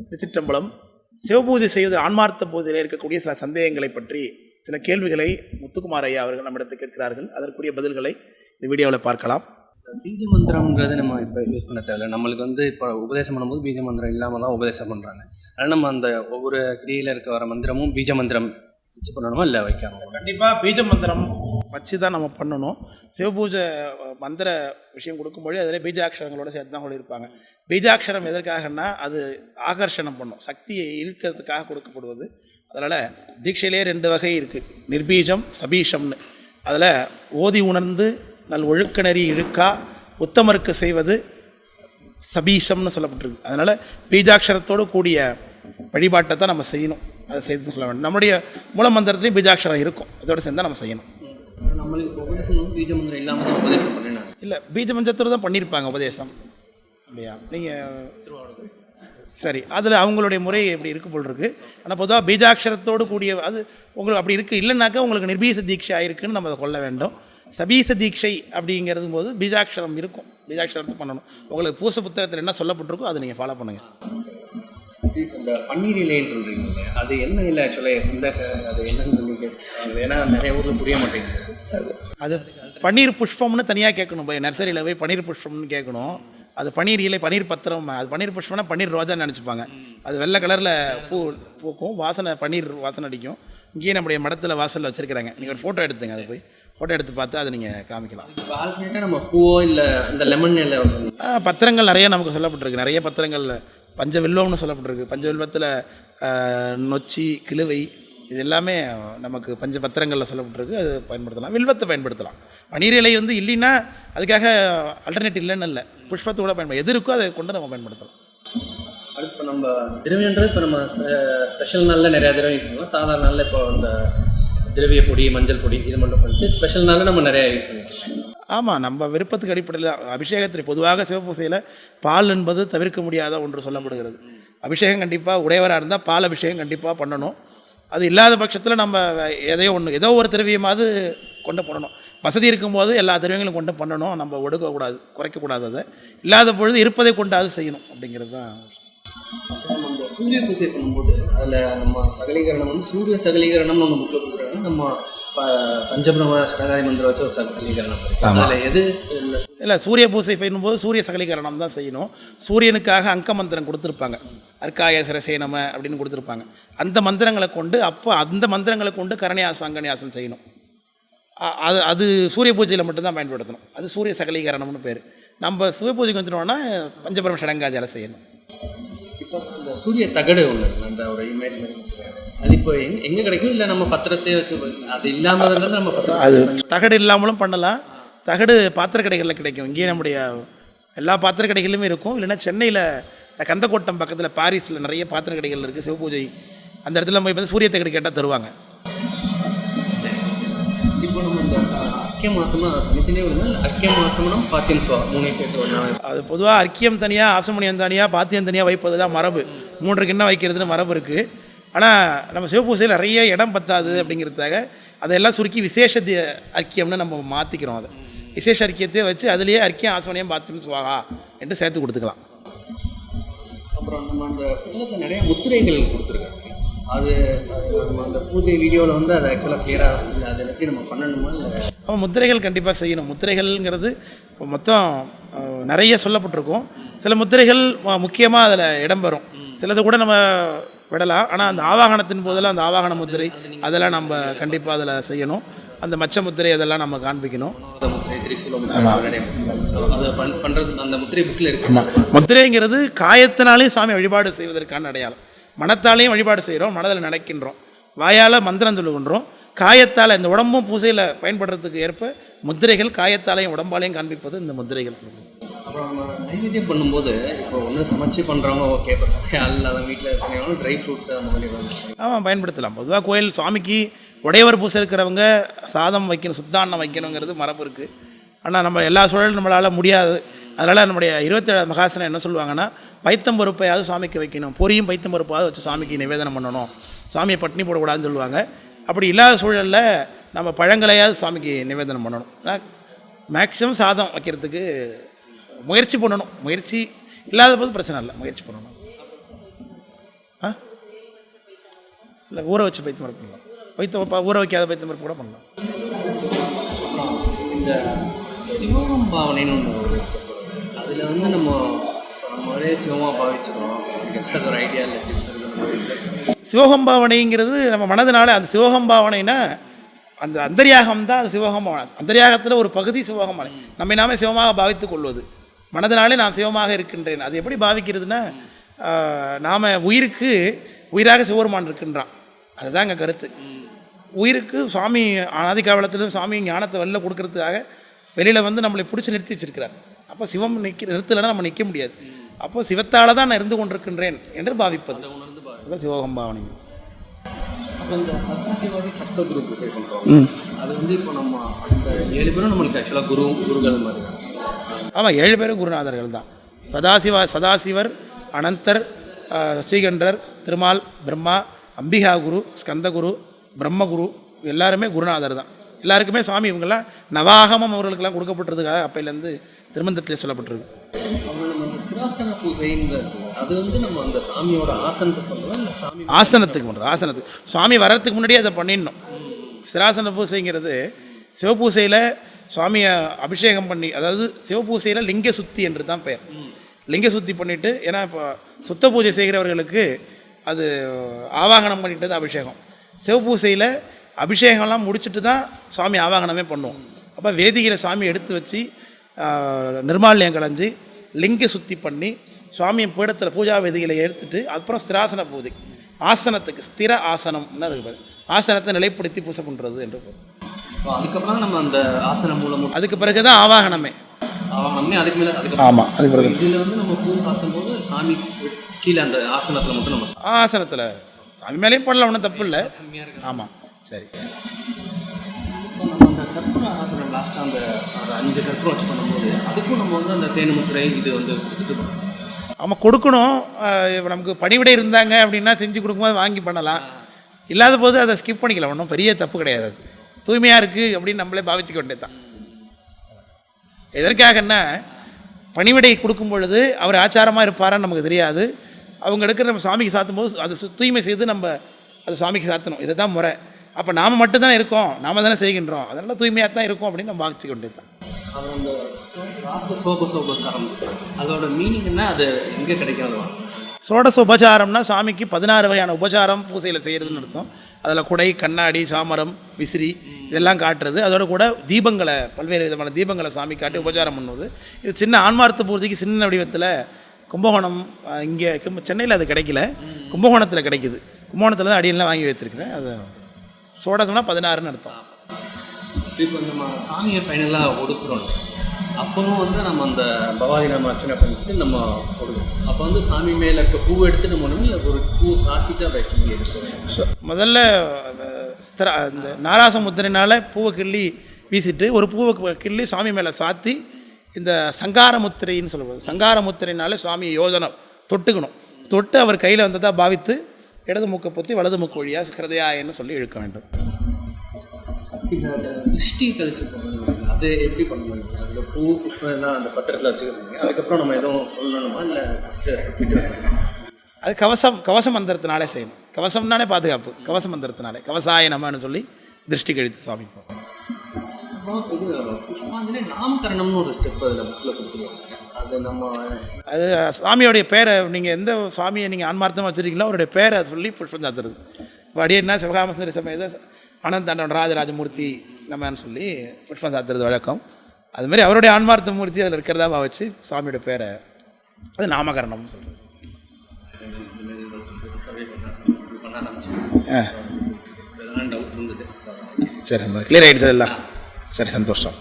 திருச்சிற்றம்பலம். சிவபூஜை செய்வது ஆன்மார்த்த பூஜையில் இருக்கக்கூடிய சில சந்தேகங்களை பற்றி சில கேள்விகளை முத்துக்குமார் ஐயா அவர்கள் நம்மிடத்தில் கேட்கிறார்கள். அதற்குரிய பதில்களை இந்த வீடியோவில் பார்க்கலாம். பீஜ மந்திரம்ன்றது நம்ம இப்போ யூஸ் பண்ண தேவையில்லை. நம்மளுக்கு இப்போ உபதேசம் பண்ணும்போது பீஜ மந்திரம் இல்லாமல் தான் உபதேசம் பண்ணுறாங்க. அதனால் நம்ம அந்த ஒவ்வொரு கிரியில் இருக்க வர மந்திரமும் பீஜ மந்திரம் வச்சு பண்ணணுமா இல்லை வைக்கணும்? கண்டிப்பாக பீஜ மந்திரம் வச்சு தான் நம்ம பண்ணணும். சிவபூஜை மந்திர விஷயம் கொடுக்கும்போது அதில் பீஜாட்சரங்களோட சேர்த்து தான் சொல்லியிருப்பாங்க. பீஜாட்சரம் எதற்காகன்னா அது ஆகர்ஷணம் பண்ணும், சக்தியை இழுக்கிறதுக்காக கொடுக்கப்படுவது. அதனால் தீட்சையிலே 2 வகை இருக்குது, நிர்பீஜம் சபீஷம்னு. அதில் ஓதி உணர்ந்து நல் ஒழுக்க நெறி இழுக்கா உத்தமருக்கு செய்வது சபீஷம்னு சொல்லப்பட்டிருக்கு. அதனால் பீஜாட்சரத்தோடு கூடிய வழிபாட்டை தான் நம்ம செய்யணும். அதை செய்து சொல்ல வேண்டும். நம்முடைய மூல மந்திரத்துலேயும் பீஜாட்சரம் இருக்கும், அதோடு சேர்ந்து நம்ம செய்யணும். நம்மளுக்கு உபதேசம் பீஜ மந்திரம் இல்லாமல் தான் உபதேசம் பண்ணினா இல்லை, பீஜ மந்திரத்தோடு தான் பண்ணியிருப்பாங்க உபதேசம் இல்லையா? நீங்கள் சரி, அதில் அவங்களுடைய முறை எப்படி இருக்குது போல் இருக்குது. ஆனால் பொதுவாக பீஜாட்சரத்தோடு கூடிய அது உங்களுக்கு அப்படி இருக்குது. இல்லைனாக்கா உங்களுக்கு நிர்பீச தீட்சை ஆயிருக்குன்னு நம்ம அதை கொள்ள வேண்டும். சபீச தீட்சை அப்படிங்கிறது போது பீஜாட்சரம் இருக்கும், பீஜாட்சரத்தை பண்ணணும். உங்களுக்கு பூச புத்தகத்தில் என்ன சொல்லப்பட்டிருக்கோ அதை நீங்கள் ஃபாலோ பண்ணுங்கள். இந்த பன்னீர் இலைன்னு சொல்கிறீங்க, அது என்ன இல்லை ஆக்சுவலாக இந்த அது என்னன்னு சொல்லி ஏன்னா நிறைய ஊரில் புரிய மாட்டேங்குது. அது பன்னீர் புஷ்பம்னு தனியாக கேட்கணும். போய் நர்சரியில் போய் பன்னீர் புஷ்பம்னு கேட்கணும். அது பன்னீர் இலை, பன்னீர் பத்திரம். அது பன்னீர் புஷ்பம்னா பன்னீர் ரோஜான்னு நினச்சிப்பாங்க. அது வெள்ளை கலரில் பூக்கும், வாசனை பன்னீர் வாசனை அடிக்கும். இங்கேயே நம்முடைய மடத்தில் வாசலில் வச்சுருக்கிறாங்க. நீங்கள் ஒரு ஃபோட்டோ எடுத்துங்க, அதை போய் ஃபோட்டோ எடுத்து பார்த்து அதை நீங்கள் காமிக்கலாம். இப்போ ஆல்டர்னேட்டாக நம்ம பூவோ இல்லை இந்த லெமன் இலை பத்திரங்கள் நிறைய நமக்கு சொல்லப்பட்டிருக்கு. நிறைய பத்திரங்களில் பஞ்சவில்வம்னு சொல்லப்பட்டிருக்கு. பஞ்சவில்வத்தில் நொச்சி, கிழுவை, இது எல்லாமே நமக்கு பஞ்ச பத்திரங்களில் சொல்லப்பட்டிருக்கு. அது பயன்படுத்தலாம், வில்வத்தை பயன்படுத்தலாம். பன்னீர் இலை இல்லைன்னா அதுக்காக ஆல்டர்னேட் இல்லைன்னு இல்லை, புஷ்பத்தோட பயன்படுத்த எது இருக்கோ அதை கொண்டு நம்ம பயன்படுத்தலாம். அடுத்து இப்போ நம்ம திரவியன்றது இப்போ நம்ம ஸ்பெஷல் நாளில் நிறையா திரவியம் யூஸ் பண்ணலாம். சாதாரண நாளில் இப்போ இந்த திரவிய பொடி, மஞ்சள் பொடி இது மட்டும் பண்ணிட்டு ஸ்பெஷல் நாளில் நம்ம நிறையா யூஸ் பண்ணிக்கலாம். ஆமாம், நம்ம விருப்பத்துக்கு அடிப்படையில் அபிஷேகத்தில் பொதுவாக சிவபூசையில் பால் என்பது தவிர்க்க முடியாத ஒன்று சொல்லப்படுகிறது. அபிஷேகம் கண்டிப்பாக உடையவராக இருந்தால் பால் அபிஷேகம் கண்டிப்பாக பண்ணணும். அது இல்லாத பட்சத்தில் நம்ம ஏதோ ஒரு திரவியமாவது கொண்டு பண்ணணும். வசதி இருக்கும்போது எல்லா திரவியங்களும் கொண்டு பண்ணணும். நம்ம ஒடுக்கக்கூடாது, குறைக்கக்கூடாது. அதை இல்லாத பொழுது இருப்பதை கொண்டு அது செய்யணும் அப்படிங்கிறது தான். நம்ம சூரிய பூஜை பண்ணும்போது அதில் நம்ம சகலீகரணம் சூரிய சகலீகரணம் நம்ம புக்கில் கொடுக்குறாங்க. நம்ம பஞ்சபிரம சனகாதி மந்திரம் வச்சு ஒரு சகலீகரணம் அதில் எது இல்லை, சூரிய பூஜை பண்ணும்போது சூரிய சகலீகரணம் தான் செய்யணும். சூரியனுக்காக அங்க மந்திரம் கொடுத்துருப்பாங்க, அர்க்காய சிரசேனம அப்படின்னு கொடுத்துருப்பாங்க. அந்த மந்திரங்களை கொண்டு அந்த மந்திரங்களை கொண்டு கரணியாசம் அங்கனியாசம் செய்யணும். அது சூரிய பூஜையில் மட்டும்தான் பயன்படுத்தணும். அது சூரிய சகலீகரணம்னு பேர். நம்ம சிவ பூஜைக்கு வந்துட்டோம்னா பஞ்சபிரம சடங்காதியால் செய்யணும். இப்போ அந்த சூரிய தகடு ஒன்று அந்த ஒரு இமேஜ் மாதிரி அது இப்போ எங்கே கிடைக்கும்? இல்லை நம்ம பத்திரத்தை வச்சு அது இல்லாமல் நம்ம அது தகடு இல்லாமலும் பண்ணலாம். தகடு பாத்திர கடைகளில் கிடைக்கும். இங்கேயே நம்முடைய எல்லா பாத்திர கடைகளிலுமே இருக்கும். இல்லைன்னா சென்னையில் கந்தக்கோட்டம் பக்கத்தில் பாரிஸில் நிறைய பாத்திர கடைகள் இருக்குது. சிவபூஜை அந்த இடத்துல நம்ம இப்போ சூரிய தகடு கேட்டால் தருவாங்க. இப்போ நம்ம இந்த அர்க்கிய மாசம்னா தனித்தனியாக வருது, அர்க்கிய மாசம்னா பாத்தியம் சுவா 3 சேர்த்து ஒன்றா. அது பொதுவாக அர்க்கியம் தனியாக, ஆசமணியம் தனியாக, பாத்தியம் தனியாக வைப்பது தான் மரபு. 3 கிண்ணம் வைக்கிறதுன்னு மரபு இருக்குது. ஆனால் நம்ம சிவபூசையில் நிறைய இடம் பத்தாது அப்படிங்கிறதுக்காக அதெல்லாம் சுருக்கி விசேஷ அர்க்கியம்னு நம்ம மாற்றிக்கிறோம். அதை விசேஷ அர்க்கியத்தை வச்சு அதுலேயே அர்க்கியம், ஆசமணியம், பாத்தியம் சுவாகா என்று சேர்த்து கொடுத்துக்கலாம். அப்புறம் நம்ம அந்த புத்தகத்தில் நிறைய முத்திரைகள் கொடுத்துருக்காங்க. அது நம்ம அந்த பூஜை வீடியோவில் அது ஆக்சுவலாக கிளியராக இல்லை, அதை எப்படி நம்ம பண்ணணுமா இல்லை? அப்போ முத்திரைகள் கண்டிப்பாக செய்யணும். முத்திரைகள்ங்கிறது மொத்தம் நிறைய சொல்லப்பட்டிருக்கும். சில முத்திரைகள் முக்கியமாக அதில் இடம்பெறும், சிலது கூட நம்ம விடலாம். ஆனால் அந்த ஆவாகனத்தின் போதெல்லாம் அந்த ஆவாகன முத்திரை அதெல்லாம் நம்ம கண்டிப்பாக அதில் செய்யணும். அந்த மச்ச முத்திரை அதெல்லாம் நம்ம காண்பிக்கணும். அந்த முத்திரை புக்கில் இருக்கு. முத்திரைங்கிறது காயத்தினாலேயும் சாமி வழிபாடு செய்வதற்கான அடையாளம். மனத்தாலேயும் வழிபாடு செய்கிறோம், மனதில் நினைக்கின்றோம், வாயால் மந்திரம் சொல்லுகின்றோம். காயத்தால் இந்த உடம்பும் பூசையில் பயன்படுறதுக்கு ஏற்ப முத்திரைகள் காயத்தாலையும் உடம்பாலையும் காண்பிப்பது இந்த முத்திரைகள் சொல்லுவோம். அப்புறம் நம்ம நைவேத்தியம் பண்ணும்போது இப்போ ஒன்று சமைச்சு பண்ணுறவங்க ஓகே, இப்போ சமையல் இல்லாத வீட்டில் இருக்கிறவங்க ட்ரை ஃப்ரூட்ஸ் அந்த மாதிரி ஆமாம் பயன்படுத்தலாம். பொதுவாக கோயில் சுவாமிக்கு உடையவர் பூசை இருக்கிறவங்க சாதம் வைக்கணும், சுத்தாண்ணம் வைக்கணுங்கிறது மரபு இருக்குது. ஆனால் நம்ம எல்லா சூழலும் நம்மளால் முடியாது. அதனால் நம்முடைய 27 மகாசனம் என்ன சொல்லுவாங்கன்னா, பைத்தம்பருப்பையாவது சுவாமிக்கு வைக்கணும், பொரியும் பைத்தம்பருப்பாவது வச்சு சுவாமிக்கு நிவேதனம் பண்ணணும், சாமியை பட்டினி போடக்கூடாதுன்னு சொல்லுவாங்க. அப்படி இல்லாத சூழலில் நம்ம பழங்களையாவது சுவாமிக்கு நிவேதனம் பண்ணணும். மேக்ஸிமம் சாதம் வைக்கிறதுக்கு முயற்சி பண்ணணும். முயற்சி இல்லாத போது பிரச்சனை இல்லை, முயற்சி பண்ணணும். இல்லை ஊற வச்சு பைத்தியம் பருப்பு பண்ணலாம். ஊற வைக்காத பைத்தியம் பருப்பு கூட பண்ணலாம். இந்த சிவகம் பாவனைன்னு ஒன்று ஒரு ஸ்டெப், அதில் வந்து நம்மளே சிவமாக பாவிச்சிடணும். எனக்கு ஒரு ஐடியா இல்லை. சிவகம்பாவனைங்கிறது நம்ம மனதினால, அந்த சிவகம்பாவனைனா அந்த அந்தரியாகம் தான் அது சிவகம்பாவனை. அந்தரியாகத்தில் ஒரு பகுதி சிவகம்பாவனை. நம்மை நாமே சிவமாக பாவித்து கொள்வது. மனதினாலே நான் சிவமாக இருக்கின்றேன். அது எப்படி பாவிக்கிறதுனா, நாம் உயிருக்கு உயிராக சிவபெருமான் இருக்கின்றான். அதுதான் எங்கள் கருத்து. உயிருக்கு சுவாமி ஆதி காலத்திலும் சுவாமி ஞானத்தை வெளில கொடுக்கறதுக்காக வெளியில் வந்து நம்மளை பிடிச்சி நிறுத்தி வச்சிருக்கிறார். அப்போ சிவம் நிறுத்தலைன்னா நம்ம நிற்க முடியாது. அப்போ சிவத்தால் தான் நான் இருந்து கொண்டிருக்கின்றேன் என்று பாவிப்பது அதுதான் சிவகம்பாவனை. அப்போ இந்த சத்யசிவாதி சப்தகுரு பூஜை பண்ணுறோம். அது வந்து இப்போ நம்ம அந்த 7 பேரும் நம்மளுக்கு ஆக்சுவலாக குருகள் மாதிரி. ஆமாம், 7 பேரும் குருநாதர்கள் தான். சதாசிவர், அனந்தர், ஸ்ரீகண்டர், திருமால், பிரம்மா, அம்பிகா குரு, ஸ்கந்தகுரு, பிரம்மகுரு எல்லாருமே குருநாதர் தான். எல்லாருக்குமே சுவாமி இவங்கெல்லாம் நவாகமம் அவர்களுக்கெல்லாம் கொடுக்கப்பட்டிருக்காக அப்பையிலேருந்து திருமந்தத்திலே சொல்லப்பட்டிருக்கு. திராசன பூஜைங்கிறது அது வந்து நம்ம அந்த சாமியோட ஆசனத்துக்கு பண்ணுறோம், இல்லை சாமி ஆசனத்துக்கு பண்ணுறோம். ஆசனத்துக்கு சுவாமி வர்றதுக்கு முன்னாடியே அதை பண்ணிடணும். சிராசன பூஜைங்கிறது சிவபூசையில் சுவாமியை அபிஷேகம் பண்ணி, அதாவது சிவபூசையில் லிங்க சுத்தி என்று தான் பெயர். லிங்க சுத்தி பண்ணிவிட்டு, ஏன்னா இப்போ சுத்த பூஜை செய்கிறவர்களுக்கு அது ஆவாகனம் பண்ணிட்டு தான் அபிஷேகம். சிவபூசையில் அபிஷேகம்லாம் முடிச்சுட்டு தான் சுவாமி ஆவாகனமே பண்ணுவோம். அப்போ வேதிகளை சுவாமி எடுத்து வச்சு நிர்மால்யம் கலைஞ்சி லிங்க சுத்தி பண்ணி சுவாமியை பீடத்தில் பூஜா வேதிகளை எடுத்துட்டு அப்புறம் ஸ்திராசன பூஜை, ஆசனத்துக்கு ஸ்திர ஆசனம்னு அதுக்கு ஆசனத்தை நிலைப்படுத்தி பூஜை பண்ணுறது என்று பொருள். அதுக்கப்புறம் தான் நம்ம அந்த ஆசனம் மூலமாக அதுக்கு பிறகு தான் ஆவாகனமே. அதுக்கு மேலே ஆமாம், அதுக்கு பிறகு இதில் வந்து நம்ம பூ சாத்தும் போது சாமி கீழே அந்த ஆசனத்தில் மட்டும் நம்ம ஆசனத்தில் சாமி மேலேயும் போடலாம், ஒன்றும் தப்பு இல்லை. ஆமாம், சரி. நம்ம அந்த கற்பூரம் ஆராதனை லாஸ்ட்டாக அந்த 5 கற்பூரம் வச்சு பண்ணும்போது அதுக்கும் நம்ம வந்து அந்த தேனுமுத்திரை இது வந்து கொடுத்துட்டு பண்ணணும். ஆமாம், கொடுக்கணும். இப்போ நமக்கு பணிவிடை இருந்தாங்க அப்படின்னா செஞ்சு கொடுக்கும்போது வாங்கி பண்ணலாம். இல்லாத போது அதை ஸ்கிப் பண்ணிக்கலாம், ஒன்றும் பெரிய தப்பு கிடையாது. அது தூய்மையாக இருக்குது அப்படின்னு நம்மளே பாவிச்சிக்க வேண்டியது தான். எதற்காகன்னா, பணிவிடை கொடுக்கும் பொழுது அவர் ஆச்சாரமாக இருப்பாரான்னு நமக்கு தெரியாது. அவங்க எடுக்கிற நம்ம சுவாமிக்கு சாத்தும் போது அது தூய்மை செய்து நம்ம அது சுவாமிக்கு சாத்தணும். இதை தான் முறை. அப்போ நாம் மட்டும் தானே இருக்கோம், நாம் தானே செய்கின்றோம், அதனால் தூய்மையாக தான் இருக்கும் அப்படின்னு நம்ம பாவிச்சிக்க வேண்டியது தான். அது அந்த சோபசாரம் அதோட மீனிங் என்ன, அது எங்கே கிடைக்காது? சோடச உபச்சாரம்னா சாமிக்கு 16 வகையான உபச்சாரம் பூசையில் செய்கிறதுன்னு அர்த்தம். அதில் குடை, கண்ணாடி, சாமரம், விசிறி இதெல்லாம் காட்டுறது. அதோட கூட தீபங்களை, பல்வேறு விதமான தீபங்களை சாமி காட்டி உபச்சாரம் பண்ணுவது. இது சின்ன ஆன்மார்த்த பூஜைக்கு சின்ன வடிவத்தில் கும்பகோணம், இங்கே சென்னையில் அது கிடைக்கல, கும்பகோணத்தில் கிடைக்குது. கும்பகோணத்தில் தான் அடியெல்லாம் வாங்கி வைத்திருக்கிறேன். அது சோடசம்னா 16ன்னு அர்த்தம். இப்போ நம்ம சாமியை ஃபைனலாக ஒடுக்குறோம், அப்போவும் வந்து நம்ம அந்த பவாதி நாம அர்ச்சனை பண்ணிட்டு நம்ம கொடுக்கணும். அப்போ வந்து சாமி மேலே இருக்க பூவை எடுத்து நம்ம ஒன்றும் இல்லை, ஒரு பூ சாத்திட்டு அதை கிள்ளி எடுக்கணும். முதல்ல இந்த நாராசமுத்திரையினால் பூவை கிள்ளி வீசிட்டு ஒரு பூவை கிள்ளி சாமி மேலே சாத்தி இந்த சங்காரமுத்திரைன்னு சொல்லுவாங்க. சங்காரமுத்திரையினால சுவாமியை யோஜனை தொட்டுக்கணும். தொட்டு அவர் கையில் வந்ததாக பாவித்து இடது மூக்கை பொத்தி வலது மூக்கு வழியாக ஹிருதயாயன்னு சொல்லி இழுக்க வேண்டும். இந்த திருஷ்டி கழிச்சு போகிறது அது எப்படி பண்ணுவாங்க? அந்த பூ புஷ்பம் எல்லாம் அந்த பத்திரத்தில் வச்சுக்கிறீங்க, அதுக்கப்புறம் நம்ம எதுவும் சொல்லணுமா, இல்லை ஃபஸ்ட்டு சுற்றிட்டு வச்சுக்கணும்? அது கவச மந்திரத்தினாலே செய்யணும். கவசம்னாலே பாதுகாப்பு. கவச மந்திரத்தினாலே கவசாய நமன்னு சொல்லி திருஷ்டி கழித்து சுவாமி போகும். இது புஷ்பாஞ்சலி நாமகரணம்னு ஒரு ஸ்டெப் அதில் புக்கில் கொடுத்துருவாங்க. அது சுவாமியோடைய பேரை, நீங்கள் எந்த சுவாமியை நீங்கள் ஆன்மார்த்தமாக வச்சுருக்கீங்களோ அவருடைய பேரை சொல்லி புஷ்பம் சாத்துறது. இப்போ அடியேன்னா சிவகாமசுந்தரி சமேத அனந்தாண்டன் ராஜராஜமூர்த்தி நம்மன்னு சொல்லி புஷ்பம் சாத்துறது வழக்கம். அதுமாதிரி அவருடைய ஆன்மார்த்த மூர்த்தி அதில் இருக்கிறதா வச்சு சுவாமியோட பேரை அது நாமகரணம்னு சொல்கிறது. சரி, கிளியர் ஆகிடுச்சு எல்லாம். சரி, சந்தோஷம்.